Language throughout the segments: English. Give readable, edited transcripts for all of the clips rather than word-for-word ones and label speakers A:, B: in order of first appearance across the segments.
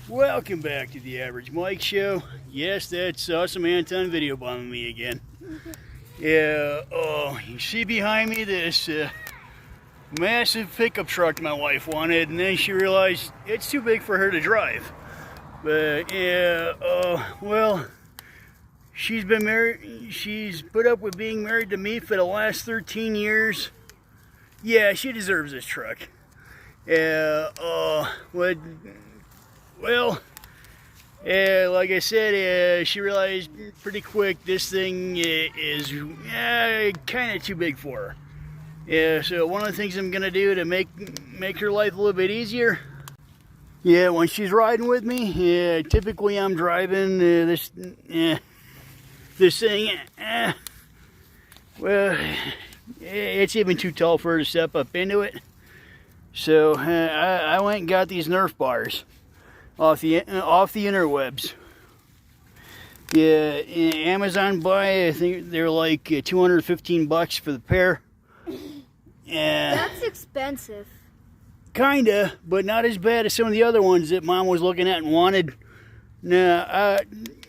A: Welcome back to the Average Mike Show. Yes, that's Awesome Anton video bombing me again. Yeah, you see behind me this massive pickup truck my wife wanted, and then she realized it's too big for her to drive. But yeah, well, she's been married, she's put up with being married to me for the last 13 years. Yeah, she deserves this truck. Yeah, well, like I said, she realized pretty quick this thing is kind of too big for her. Yeah, so one of the things I'm gonna do to make her life a little bit easier. Yeah, when she's riding with me, yeah, typically I'm driving this thing. Well, it's even too tall for her to step up into it. So I went and got these Nerf bars off the interwebs. Yeah, Amazon buy, I think they're like $215 for the pair.
B: That's expensive.
A: Kinda, but not as bad as some of the other ones that Mom was looking at and wanted. Nah,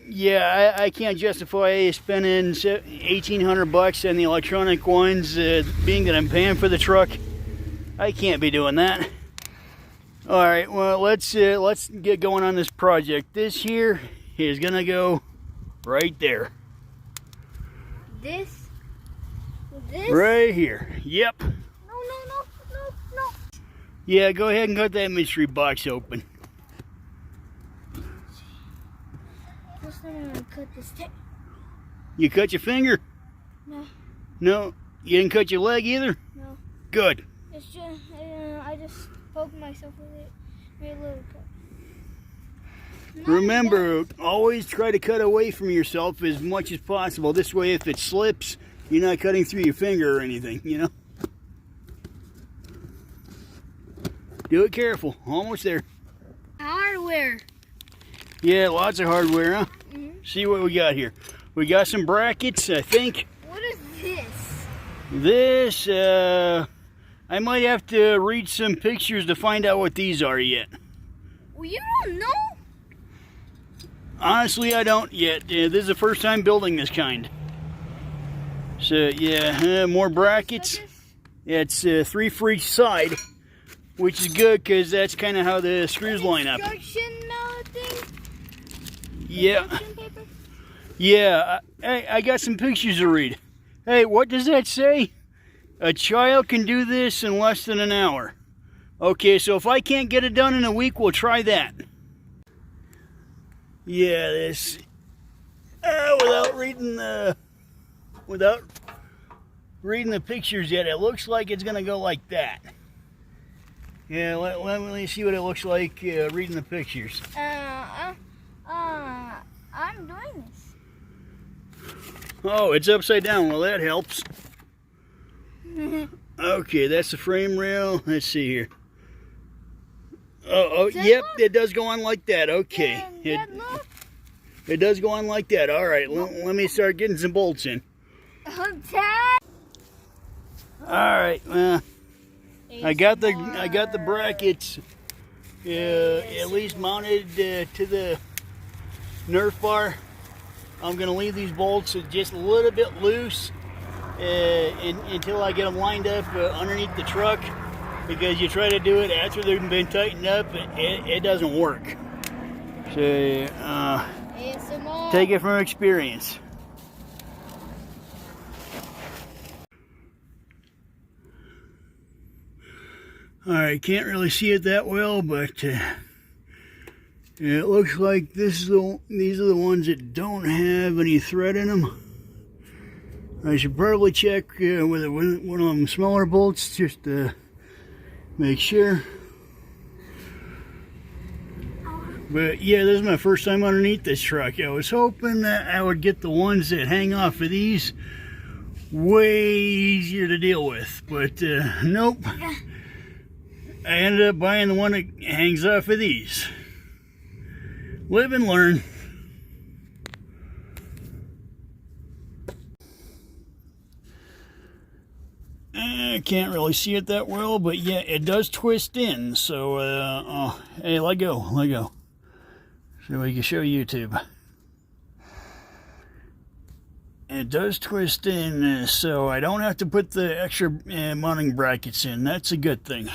A: yeah, I can't justify spending $1,800 on the electronic ones, being that I'm paying for the truck. I can't be doing that. All right, well, let's get going on this project. This here is gonna go right there.
B: This?
A: Right here. Yep.
B: No.
A: Yeah, go ahead and cut that mystery box open.
B: First I'm gonna cut this tape.
A: You cut your finger?
B: No.
A: No? You didn't cut your leg either?
B: No.
A: Good.
B: It's just, I just poked myself with it. Made a little cut.
A: Remember, always try to cut away from yourself as much as possible. This way, if it slips, you're not cutting through your finger or anything, you know? Do it careful. Almost there.
B: Hardware.
A: Yeah, lots of hardware, huh?
B: Mm-hmm.
A: See what we got here. We got some brackets, I think.
B: What is this?
A: This, I might have to read some pictures to find out what these are yet.
B: Well, you don't know?
A: Honestly, I don't yet. This is the first time building this kind. So, yeah, more brackets. It's 3 for each side, which is good because that's kind of how the screws line up.
B: Instruction thing?
A: Yeah.
B: Instruction paper?
A: Yeah, I got some pictures to read. Hey, what does that say? A child can do this in less than an hour. Okay, so if I can't get it done in a week, we'll try that. Yeah, this. Without reading the pictures yet, it looks like it's gonna go like that. Yeah, let me see what it looks like reading the pictures.
B: I'm doing this.
A: Oh, it's upside down. Well, that helps. Okay, that's the frame rail. Let's see here. Oh, yep, it does go on like that. Okay. It does go on like that. All right, let me start getting some bolts in. All right, I got the brackets at least mounted to the Nerf bar. I'm gonna leave these bolts just a little bit loose until I get them lined up underneath the truck, because you try to do it after they've been tightened up, it doesn't work. So take it from experience. All right, can't really see it that well, but it looks like these are the ones that don't have any thread in them. I should probably check with one of them smaller bolts just to make sure. But yeah, this is my first time underneath this truck. I was hoping that I would get the ones that hang off of these way easier to deal with, but nope. I ended up buying the one that hangs off of these. Live and learn. I can't really see it that well, but yeah, it does twist in. So, hey, let go. so we can show YouTube. It does twist in, so I don't have to put the extra mounting brackets in. That's a good thing.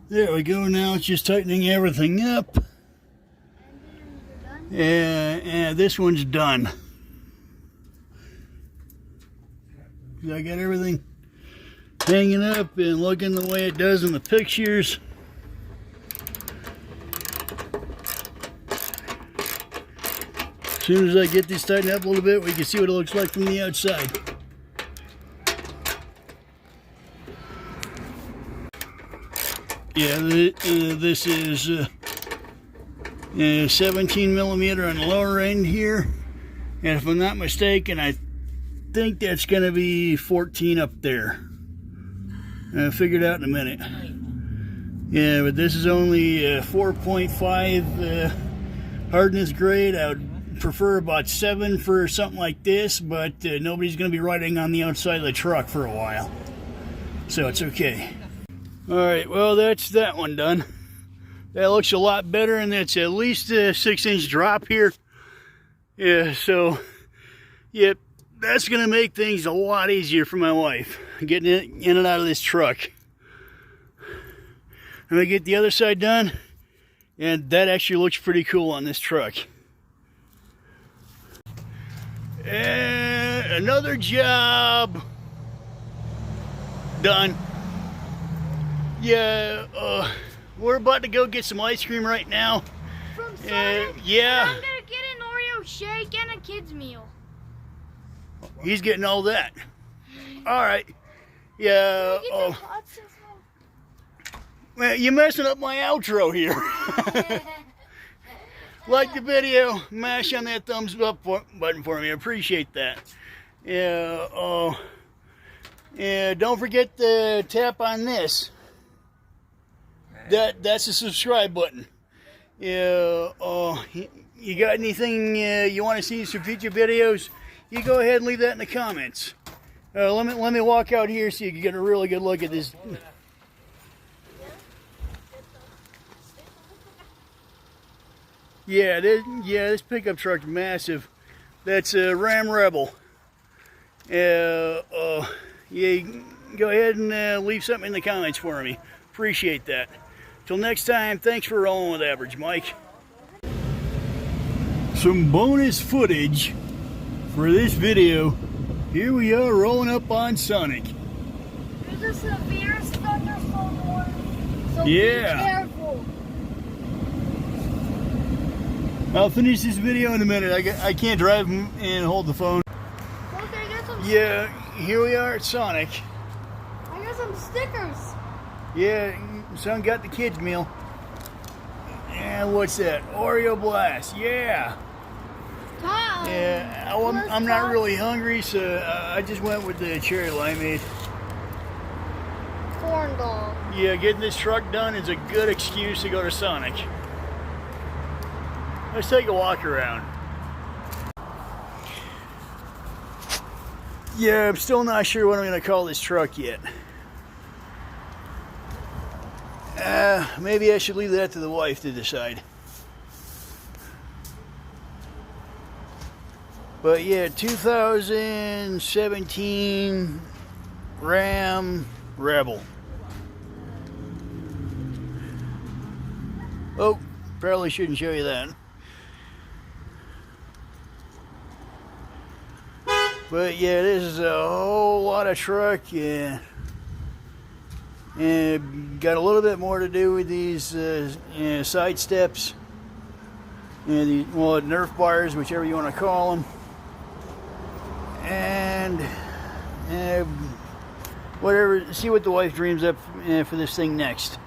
A: There we go. Now it's just tightening everything up. And this one's done. I got everything hanging up and looking the way it does in the pictures. As soon as I get this tightened up a little bit, we can see what it looks like from the outside. Yeah, this is 17 millimeter on the lower end here, and if I'm not mistaken, I think that's going to be 14 up there. I'll figure it out in a minute. Yeah, but this is only 4.5 hardness grade. I would prefer about 7 for something like this, but nobody's going to be riding on the outside of the truck for a while, so it's okay. Alright, well, that's that one done. That looks a lot better, and that's at least a 6-inch drop here. Yeah, so, yep, that's going to make things a lot easier for my wife, getting in and out of this truck. I'm going to get the other side done, and that actually looks pretty cool on this truck. And another job done. Yeah, we're about to go get some ice cream right now.
B: From Sonic?
A: Yeah.
B: I'm gonna get an Oreo shake and a kid's meal.
A: He's getting all that. All right. Yeah. Well, you're messing up my outro here. Like the video, mash on that thumbs up button for me. I appreciate that. Yeah. Yeah. Don't forget to tap on this. That's the subscribe button. Yeah. You got anything you want to see some future videos? You go ahead and leave that in the comments. Let me walk out here so you can get a really good look at this. Yeah, this pickup truck's massive. That's a Ram Rebel. Yeah, go ahead and leave something in the comments for me. Appreciate that. Till next time, thanks for rolling with Average Mike. Some bonus footage for this video. Here we are rolling up on Sonic.
B: There's a severe thunderstorm warning, so
A: yeah.
B: Be careful.
A: I'll finish this video in a minute. I can't drive and hold the phone.
B: Look, I got some.
A: Yeah, here we are at Sonic.
B: I got some stickers.
A: Yeah, son got the kids' meal. And what's that? Oreo Blast. Yeah.
B: Tom.
A: Yeah, I'm not really hungry, so I just went with the cherry limeade.
B: Corn dog.
A: Yeah, getting this truck done is a good excuse to go to Sonic. Let's take a walk around. Yeah, I'm still not sure what I'm going to call this truck yet. Maybe I should leave that to the wife to decide. But yeah, 2017 Ram Rebel. Oh, probably shouldn't show you that. But yeah, this is a whole lot of truck, yeah. And got a little bit more to do with these side steps and the Nerf bars, whichever you want to call them. And whatever, see what the wife dreams up for this thing next.